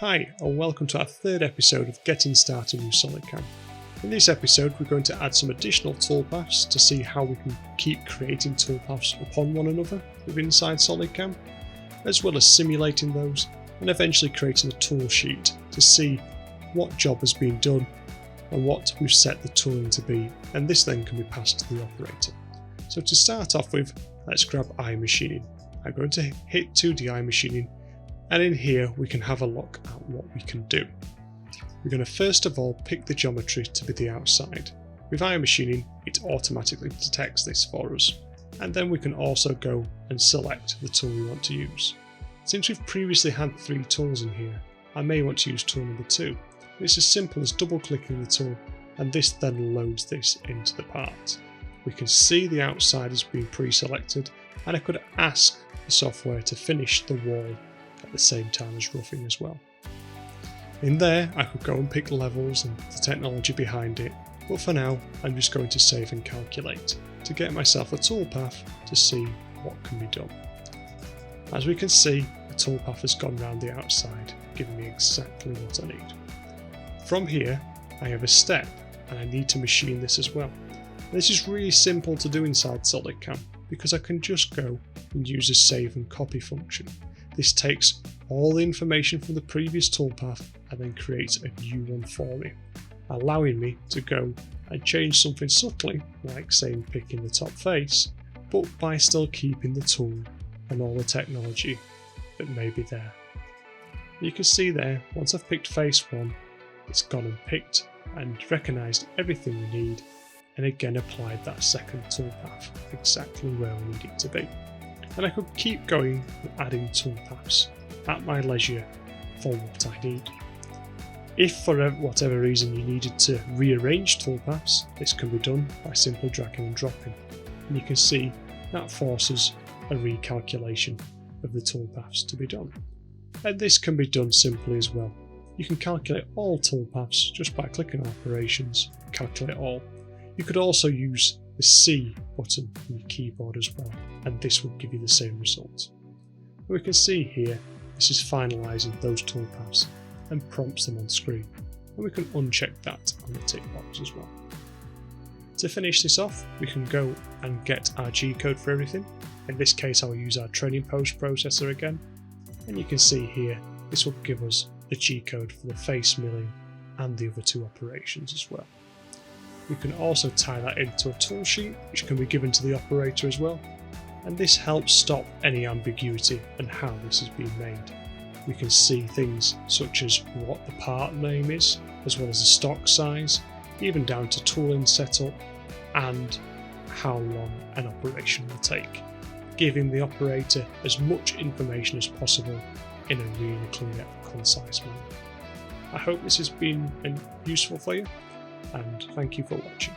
Hi, and welcome to our third episode of Getting Started with SolidCAM. In this episode, we're going to add some additional toolpaths to see how we can keep creating toolpaths upon one another within inside SolidCAM, as well as simulating those and eventually creating a tool sheet to see what job has been done and what we've set the tooling to be, and this then can be passed to the operator. So to start off with, let's grab iMachining. I'm going to hit 2D iMachining, and in here we can have a look at what we can do. We're going to first of all pick the geometry to be the outside. With iMachining, it automatically detects this for us, and then we can also go and select the tool we want to use. Since we've previously had 3 tools in here, I may want to use tool number 2. It's as simple as double clicking the tool, and this then loads this into the part. We can see the outside has been pre-selected, and I could ask the software to finish the wall at the same time as roughing as well. In there I could go and pick levels and the technology behind it, but for now I'm just going to save and calculate to get myself a toolpath to see what can be done. As we can see, the toolpath has gone round the outside, giving me exactly what I need. From here I have a step, and I need to machine this as well. This is really simple to do inside SolidCAM because I can just go and use a save and copy function. This takes all the information from the previous toolpath and then creates a new one for me, allowing me to go and change something subtly, like saying picking the top face, but by still keeping the tool and all the technology that may be there. You can see there, once I've picked face 1, it's gone and picked and recognised everything we need, and again applied that second toolpath exactly where we need it to be. And I could keep going and adding toolpaths at my leisure for what I need. If for whatever reason you needed to rearrange toolpaths, this can be done by simply dragging and dropping. And you can see that forces a recalculation of the toolpaths to be done. And this can be done simply as well. You can calculate all toolpaths just by clicking on Operations, Calculate All. You could also use the C button on your keyboard as well, and this will give you the same result. We can see here, this is finalising those toolpaths and prompts them on screen, and we can uncheck that on the tick box as well. To finish this off, we can go and get our G-code for everything. In this case, I'll use our training post processor again, and you can see here, this will give us the G-code for the face milling and the other 2 operations as well. We can also tie that into a tool sheet, which can be given to the operator as well, and this helps stop any ambiguity and how this is being made. We can see things such as what the part name is, as well as the stock size, even down to tooling setup and how long an operation will take, giving the operator as much information as possible in a really clear, concise manner. I hope this has been useful for you, and thank you for watching.